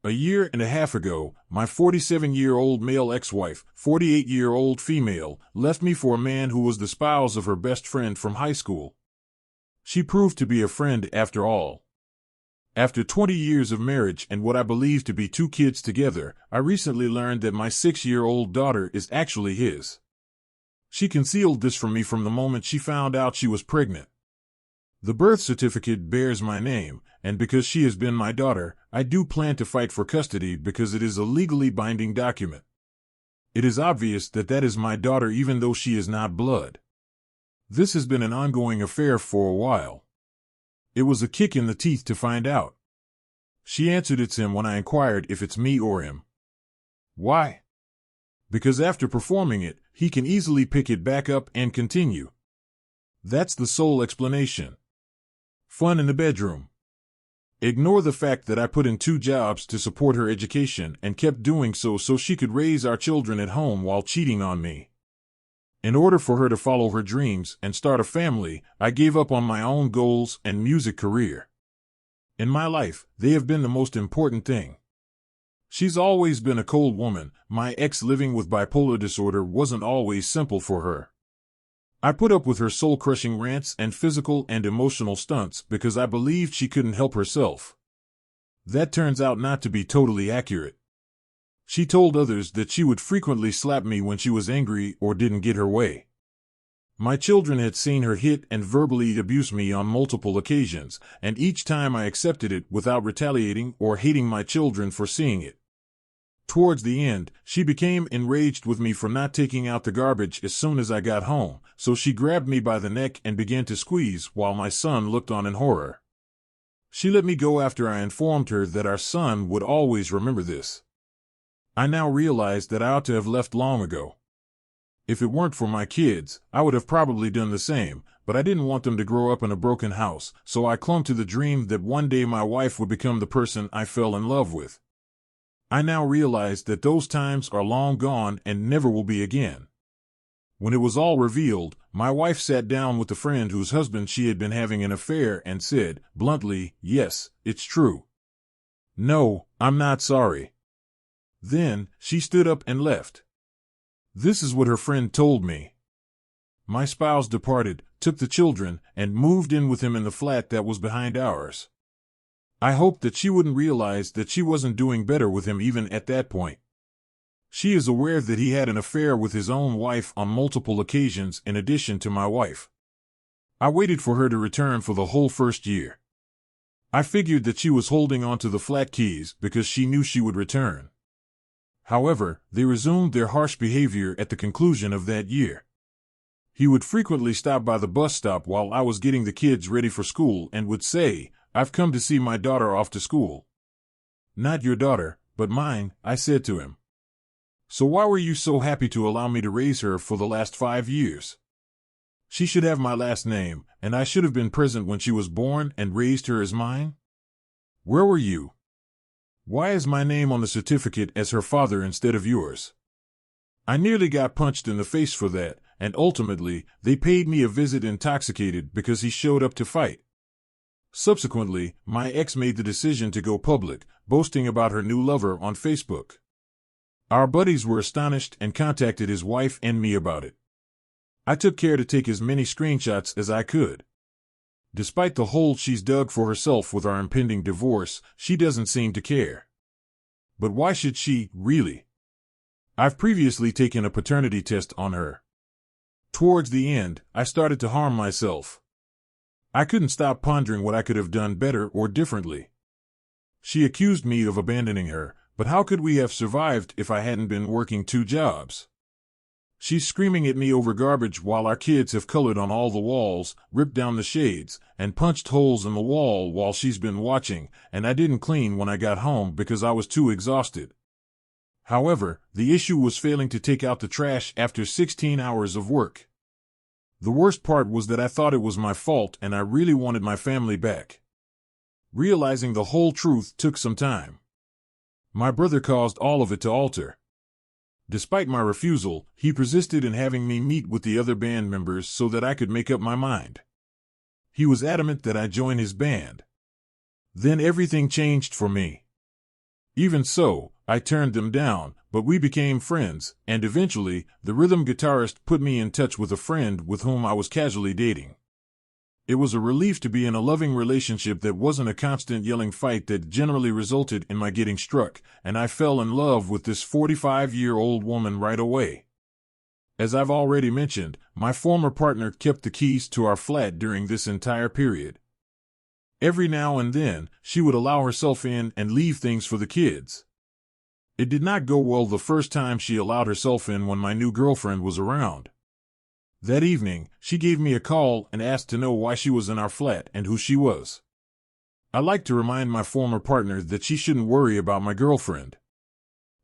A year and a half ago, my 47-year-old male ex-wife, 48-year-old female, left me for a man who was the spouse of her best friend from high school. She proved to be a friend after all. After 20 years of marriage and what I believe to be 2 kids together, I recently learned that my 6-year-old daughter is actually his. She concealed this from me from the moment she found out she was pregnant. The birth certificate bears my name, and because she has been my daughter, I do plan to fight for custody because it is a legally binding document. It is obvious that that is my daughter even though she is not blood. This has been an ongoing affair for a while. It was a kick in the teeth to find out. She answered it's him when I inquired if it's me or him. Why? Because after performing it, he can easily pick it back up and continue. That's the sole explanation. Fun in the bedroom. Ignore the fact that I put in 2 jobs to support her education and kept doing so she could raise our children at home while cheating on me. In order for her to follow her dreams and start a family, I gave up on my own goals and music career. In my life, they have been the most important thing. She's always been a cold woman. My ex living with bipolar disorder wasn't always simple for her. I put up with her soul-crushing rants and physical and emotional stunts because I believed she couldn't help herself. That turns out not to be totally accurate. She told others that she would frequently slap me when she was angry or didn't get her way. My children had seen her hit and verbally abuse me on multiple occasions, and each time I accepted it without retaliating or hating my children for seeing it. Towards the end, she became enraged with me for not taking out the garbage as soon as I got home, so she grabbed me by the neck and began to squeeze while my son looked on in horror. She let me go after I informed her that our son would always remember this. I now realize that I ought to have left long ago. If it weren't for my kids, I would have probably done the same, but I didn't want them to grow up in a broken house, so I clung to the dream that one day my wife would become the person I fell in love with. I now realize that those times are long gone and never will be again. When it was all revealed, my wife sat down with the friend whose husband she had been having an affair and said, bluntly, "Yes, it's true. No, I'm not sorry." Then, she stood up and left. This is what her friend told me. My spouse departed, took the children, and moved in with him in the flat that was behind ours. I hoped that she wouldn't realize that she wasn't doing better with him even at that point. She is aware that he had an affair with his own wife on multiple occasions in addition to my wife. I waited for her to return for the whole first year. I figured that she was holding on to the flat keys because she knew she would return. However, they resumed their harsh behavior at the conclusion of that year. He would frequently stop by the bus stop while I was getting the kids ready for school and would say, "I've come to see my daughter off to school." "Not your daughter, but mine," I said to him. "So why were you so happy to allow me to raise her for the last 5 years? She should have my last name, and I should have been present when she was born and raised her as mine. Where were you? Why is my name on the certificate as her father instead of yours?" I nearly got punched in the face for that, and ultimately, they paid me a visit intoxicated because he showed up to fight. Subsequently, my ex made the decision to go public, boasting about her new lover on Facebook. Our buddies were astonished and contacted his wife and me about it. I took care to take as many screenshots as I could. Despite the hole she's dug for herself with our impending divorce, she doesn't seem to care. But why should she, really? I've previously taken a paternity test on her. Towards the end, I started to harm myself. I couldn't stop pondering what I could have done better or differently. She accused me of abandoning her, but how could we have survived if I hadn't been working 2 jobs? She's screaming at me over garbage while our kids have colored on all the walls, ripped down the shades, and punched holes in the wall while she's been watching, and I didn't clean when I got home because I was too exhausted. However, the issue was failing to take out the trash after 16 hours of work. The worst part was that I thought it was my fault and I really wanted my family back. Realizing the whole truth took some time. My brother caused all of it to alter. Despite my refusal, he persisted in having me meet with the other band members so that I could make up my mind. He was adamant that I join his band. Then everything changed for me. Even so, I turned them down, but we became friends, and eventually, the rhythm guitarist put me in touch with a friend with whom I was casually dating. It was a relief to be in a loving relationship that wasn't a constant yelling fight that generally resulted in my getting struck, and I fell in love with this 45-year-old woman right away. As I've already mentioned, my former partner kept the keys to our flat during this entire period. Every now and then, she would allow herself in and leave things for the kids. It did not go well the first time she allowed herself in when my new girlfriend was around. That evening, she gave me a call and asked to know why she was in our flat and who she was. I like to remind my former partner that she shouldn't worry about my girlfriend.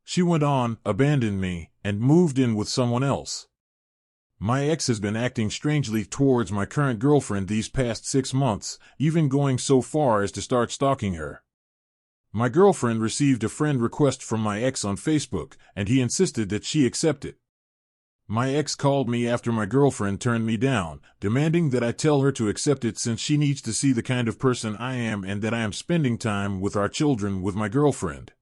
She went on, abandoned me, and moved in with someone else. My ex has been acting strangely towards my current girlfriend these past 6 months, even going so far as to start stalking her. My girlfriend received a friend request from my ex on Facebook, and he insisted that she accept it. My ex called me after my girlfriend turned me down, demanding that I tell her to accept it since she needs to see the kind of person I am and that I am spending time with our children with my girlfriend.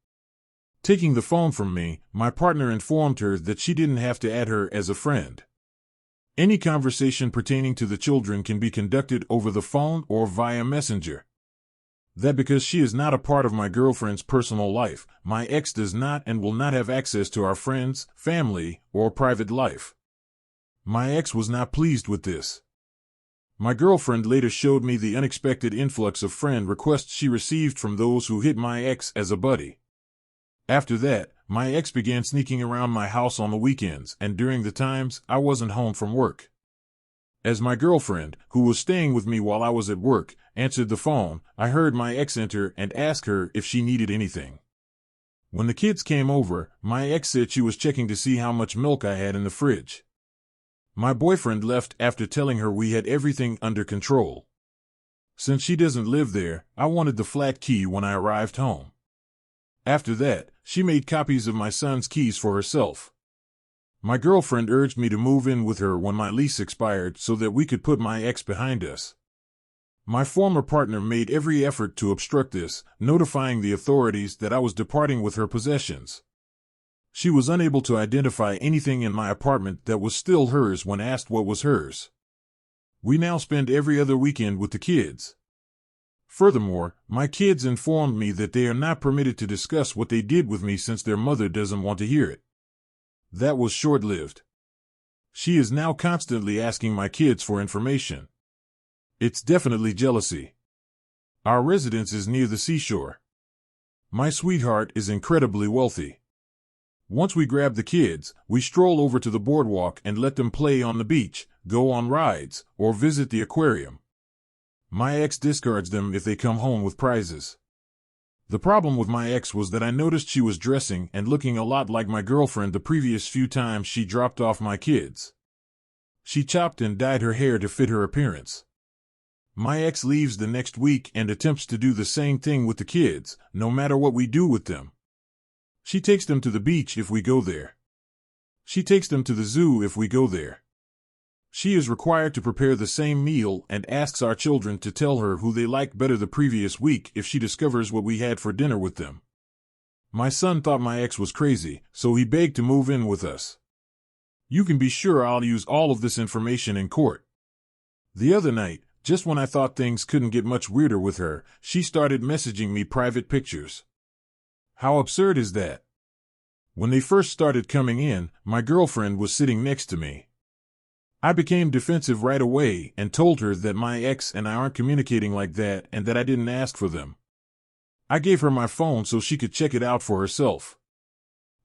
Taking the phone from me, my partner informed her that she didn't have to add her as a friend. Any conversation pertaining to the children can be conducted over the phone or via Messenger. That because she is not a part of my girlfriend's personal life, my ex does not and will not have access to our friends, family, or private life. My ex was not pleased with this. My girlfriend later showed me the unexpected influx of friend requests she received from those who hit my ex as a buddy. After that, my ex began sneaking around my house on the weekends and during the times I wasn't home from work. As my girlfriend, who was staying with me while I was at work, answered the phone, I heard my ex enter and ask her if she needed anything. When the kids came over, my ex said she was checking to see how much milk I had in the fridge. My boyfriend left after telling her we had everything under control. Since she doesn't live there, I wanted the flat key when I arrived home. After that, she made copies of my son's keys for herself. My girlfriend urged me to move in with her when my lease expired so that we could put my ex behind us. My former partner made every effort to obstruct this, notifying the authorities that I was departing with her possessions. She was unable to identify anything in my apartment that was still hers when asked what was hers. We now spend every other weekend with the kids. Furthermore, my kids informed me that they are not permitted to discuss what they did with me since their mother doesn't want to hear it. That was short-lived. She is now constantly asking my kids for information. It's definitely jealousy. Our residence is near the seashore. My sweetheart is incredibly wealthy. Once we grab the kids, we stroll over to the boardwalk and let them play on the beach, go on rides, or visit the aquarium. My ex discards them if they come home with prizes. The problem with my ex was that I noticed she was dressing and looking a lot like my girlfriend the previous few times she dropped off my kids. She chopped and dyed her hair to fit her appearance. My ex leaves the next week and attempts to do the same thing with the kids, no matter what we do with them. She takes them to the beach if we go there. She takes them to the zoo if we go there. She is required to prepare the same meal and asks our children to tell her who they liked better the previous week if she discovers what we had for dinner with them. My son thought my ex was crazy, so he begged to move in with us. You can be sure I'll use all of this information in court. The other night, just when I thought things couldn't get much weirder with her, she started messaging me private pictures. How absurd is that? When they first started coming in, my girlfriend was sitting next to me. I became defensive right away and told her that my ex and I aren't communicating like that and that I didn't ask for them. I gave her my phone so she could check it out for herself.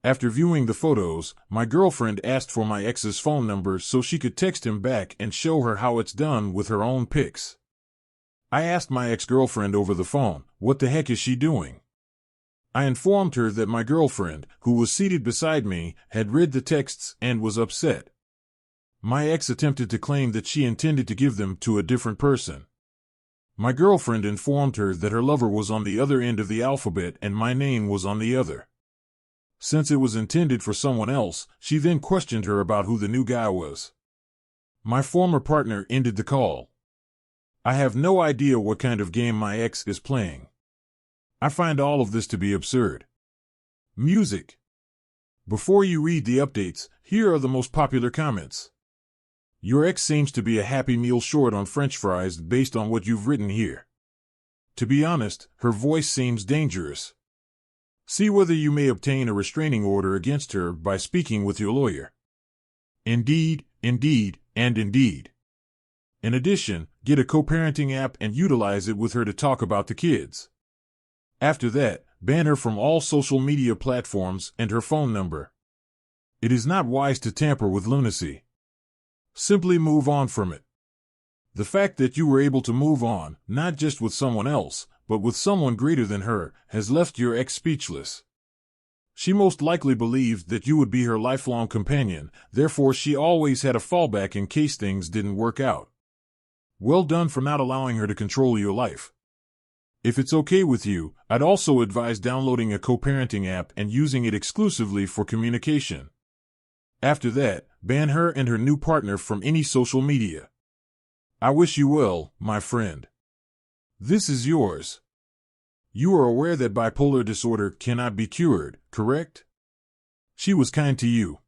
After viewing the photos, my girlfriend asked for my ex's phone number so she could text him back and show her how it's done with her own pics. I asked my ex-girlfriend over the phone, what the heck is she doing? I informed her that my girlfriend, who was seated beside me, had read the texts and was upset. My ex attempted to claim that she intended to give them to a different person. My girlfriend informed her that her lover was on the other end of the alphabet and my name was on the other. Since it was intended for someone else, she then questioned her about who the new guy was. My former partner ended the call. I have no idea what kind of game my ex is playing. I find all of this to be absurd. Music. Before you read the updates, here are the most popular comments. Your ex seems to be a Happy Meal short on French fries based on what you've written here. To be honest, her voice seems dangerous. See whether you may obtain a restraining order against her by speaking with your lawyer. Indeed, indeed, and indeed. In addition, get a co-parenting app and utilize it with her to talk about the kids. After that, ban her from all social media platforms and her phone number. It is not wise to tamper with lunacy. Simply move on from it. The fact that you were able to move on, not just with someone else, but with someone greater than her, has left your ex speechless. She most likely believed that you would be her lifelong companion, therefore she always had a fallback in case things didn't work out. Well done for not allowing her to control your life. If it's okay with you, I'd also advise downloading a co-parenting app and using it exclusively for communication. After that, ban her and her new partner from any social media. I wish you well, my friend. This is yours. You are aware that bipolar disorder cannot be cured, correct? She was kind to you.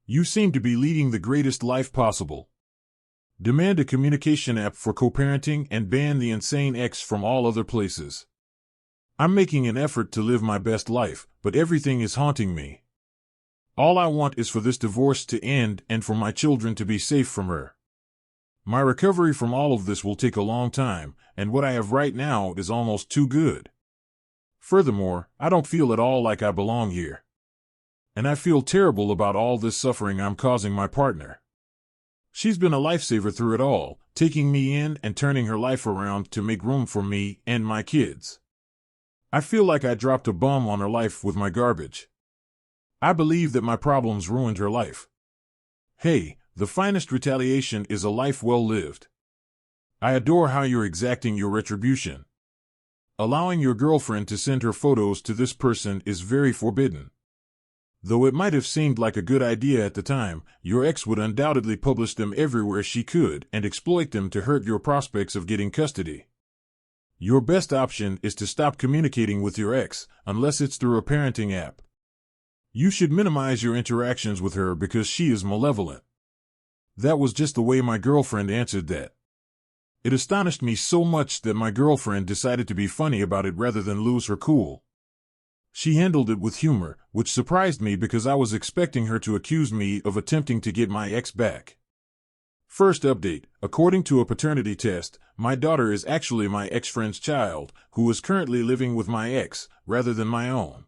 You seem to be leading the greatest life possible. Demand a communication app for co-parenting and ban the insane ex from all other places. I'm making an effort to live my best life, but everything is haunting me. All I want is for this divorce to end and for my children to be safe from her. My recovery from all of this will take a long time, and what I have right now is almost too good. Furthermore, I don't feel at all like I belong here. And I feel terrible about all this suffering I'm causing my partner. She's been a lifesaver through it all, taking me in and turning her life around to make room for me and my kids. I feel like I dropped a bomb on her life with my garbage. I believe that my problems ruined her life. Hey, the finest retaliation is a life well lived. I adore how you're exacting your retribution. Allowing your girlfriend to send her photos to this person is very forbidden. Though it might have seemed like a good idea at the time, your ex would undoubtedly publish them everywhere she could and exploit them to hurt your prospects of getting custody. Your best option is to stop communicating with your ex, unless it's through a parenting app. You should minimize your interactions with her because she is malevolent. That was just the way my girlfriend answered that. It astonished me so much that my girlfriend decided to be funny about it rather than lose her cool. She handled it with humor, which surprised me because I was expecting her to accuse me of attempting to get my ex back. First update, according to a paternity test, my daughter is actually my ex-friend's child, who is currently living with my ex, rather than my own.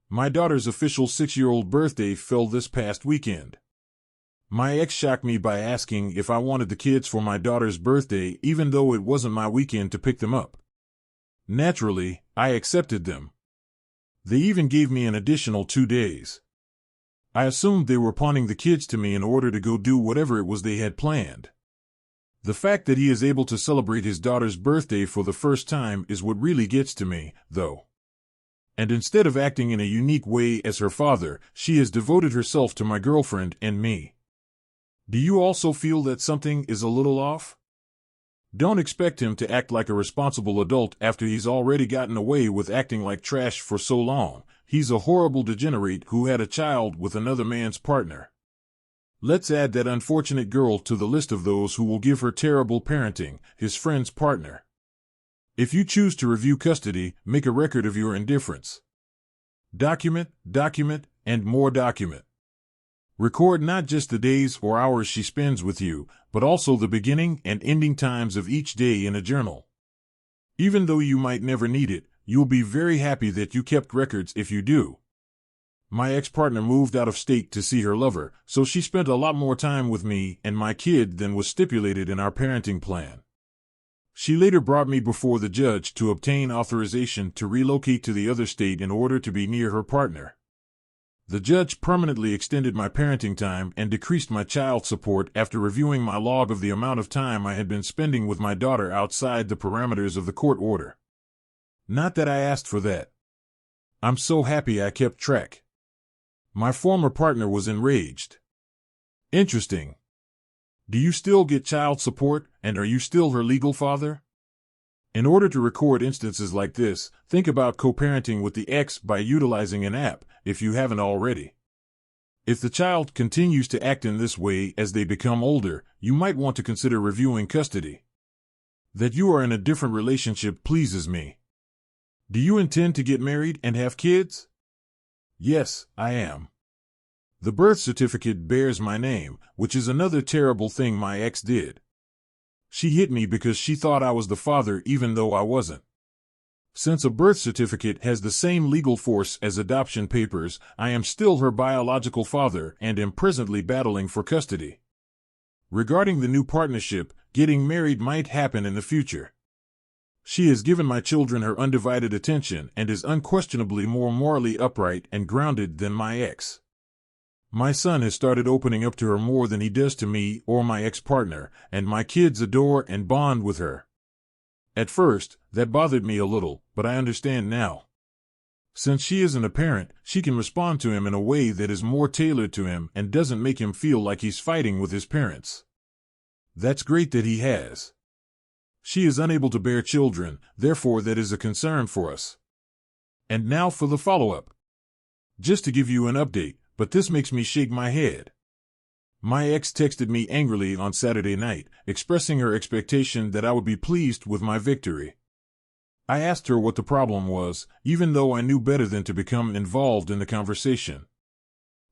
My daughter's official 6-year-old birthday fell this past weekend. My ex shocked me by asking if I wanted the kids for my daughter's birthday even though it wasn't my weekend to pick them up. Naturally, I accepted them. They even gave me an additional 2 days. I assumed they were pawning the kids to me in order to go do whatever it was they had planned. The fact that he is able to celebrate his daughter's birthday for the first time is what really gets to me, though. And instead of acting in a unique way as her father, she has devoted herself to my girlfriend and me. Do you also feel that something is a little off? Don't expect him to act like a responsible adult after he's already gotten away with acting like trash for so long. He's a horrible degenerate who had a child with another man's partner. Let's add that unfortunate girl to the list of those who will give her terrible parenting, his friend's partner. If you choose to review custody, make a record of your indifference. Document, and more document. Record not just the days or hours she spends with you, but also the beginning and ending times of each day in a journal. Even though you might never need it, you'll be very happy that you kept records if you do. My ex-partner moved out of state to see her lover, so she spent a lot more time with me and my kid than was stipulated in our parenting plan. She later brought me before the judge to obtain authorization to relocate to the other state in order to be near her partner. The judge permanently extended my parenting time and decreased my child support after reviewing my log of the amount of time I had been spending with my daughter outside the parameters of the court order. Not that I asked for that. I'm so happy I kept track. My former partner was enraged. Interesting. Do you still get child support, and are you still her legal father? In order to record instances like this, think about co-parenting with the ex by utilizing an app, if you haven't already. If the child continues to act in this way as they become older, you might want to consider reviewing custody. That you are in a different relationship pleases me. Do you intend to get married and have kids? Yes, I am. The birth certificate bears my name, which is another terrible thing my ex did. She hit me because she thought I was the father even though I wasn't. Since a birth certificate has the same legal force as adoption papers, I am still her biological father and am presently battling for custody. Regarding the new partnership, getting married might happen in the future. She has given my children her undivided attention and is unquestionably more morally upright and grounded than my ex. My son has started opening up to her more than he does to me or my ex-partner, and my kids adore and bond with her. At first, that bothered me a little, but I understand now. Since she isn't a parent, she can respond to him in a way that is more tailored to him and doesn't make him feel like he's fighting with his parents. That's great that he has. She is unable to bear children, therefore that is a concern for us. And now for the follow-up. Just to give you an update, but this makes me shake my head. My ex texted me angrily on Saturday night, expressing her expectation that I would be pleased with my victory. I asked her what the problem was, even though I knew better than to become involved in the conversation.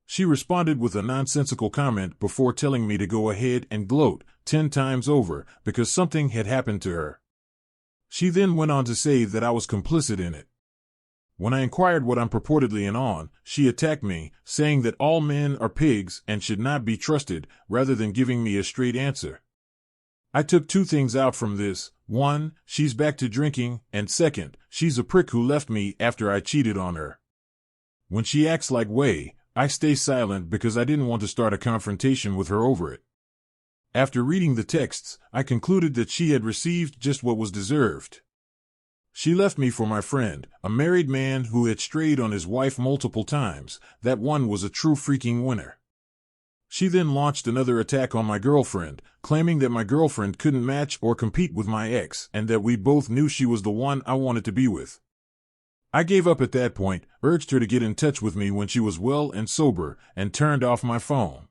She responded with a nonsensical comment before telling me to go ahead and gloat 10 times over because something had happened to her. She then went on to say that I was complicit in it. When I inquired what I'm purportedly in on, she attacked me, saying that all men are pigs and should not be trusted, rather than giving me a straight answer. I took 2 things out from this. 1, she's back to drinking, and 2, she's a prick who left me after I cheated on her. When she acts like way, I stay silent because I didn't want to start a confrontation with her over it. After reading the texts, I concluded that she had received just what was deserved. She left me for my friend, a married man who had strayed on his wife multiple times. That one was a true freaking winner. She then launched another attack on my girlfriend, claiming that my girlfriend couldn't match or compete with my ex and that we both knew she was the one I wanted to be with. I gave up at that point, urged her to get in touch with me when she was well and sober, and turned off my phone.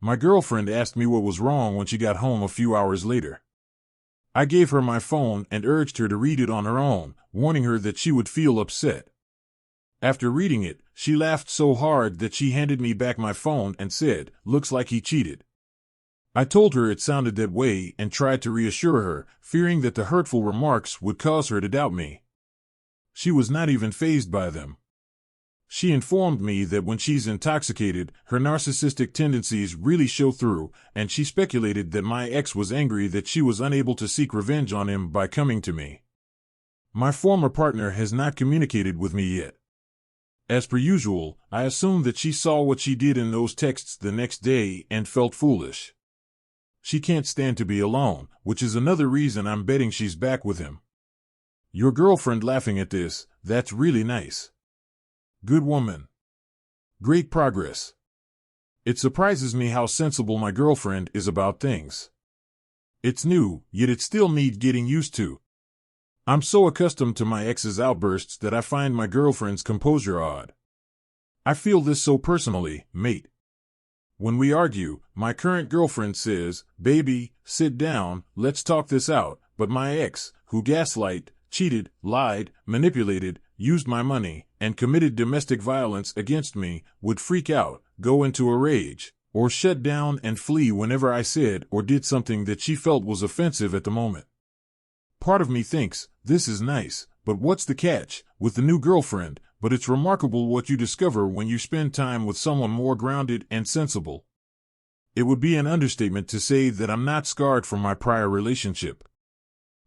My girlfriend asked me what was wrong when she got home a few hours later. I gave her my phone and urged her to read it on her own, warning her that she would feel upset. After reading it, she laughed so hard that she handed me back my phone and said, "Looks like he cheated." I told her it sounded that way and tried to reassure her, fearing that the hurtful remarks would cause her to doubt me. She was not even fazed by them. She informed me that when she's intoxicated, her narcissistic tendencies really show through, and she speculated that my ex was angry that she was unable to seek revenge on him by coming to me. My former partner has not communicated with me yet. As per usual, I assumed that she saw what she did in those texts the next day and felt foolish. She can't stand to be alone, which is another reason I'm betting she's back with him. Your girlfriend laughing at this, that's really nice. Good woman. Great progress. It surprises me how sensible my girlfriend is about things. It's new, yet it still needs getting used to. I'm so accustomed to my ex's outbursts that I find my girlfriend's composure odd. I feel this so personally, mate. When we argue, my current girlfriend says, "Baby, sit down, let's talk this out," but my ex, who gaslighted, cheated, lied, manipulated, used my money, and committed domestic violence against me, would freak out, go into a rage, or shut down and flee whenever I said or did something that she felt was offensive at the moment. Part of me thinks, this is nice, but what's the catch, with the new girlfriend? But it's remarkable what you discover when you spend time with someone more grounded and sensible. It would be an understatement to say that I'm not scarred from my prior relationship.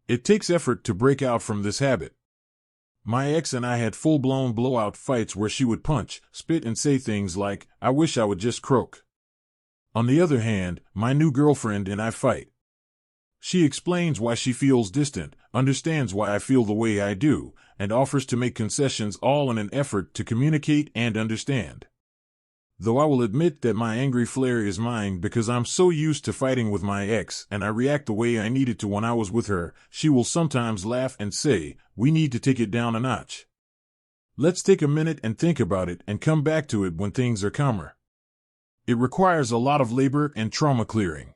It takes effort to break out from this habit. My ex and I had full-blown blowout fights where she would punch, spit and say things like, "I wish I would just croak." On the other hand, my new girlfriend and I fight. She explains why she feels distant, understands why I feel the way I do, and offers to make concessions, all in an effort to communicate and understand. Though I will admit that my angry flare is mine because I'm so used to fighting with my ex and I react the way I needed to when I was with her, she will sometimes laugh and say, "We need to take it down a notch." Let's take a minute and think about it and come back to it when things are calmer. It requires a lot of labor and trauma clearing.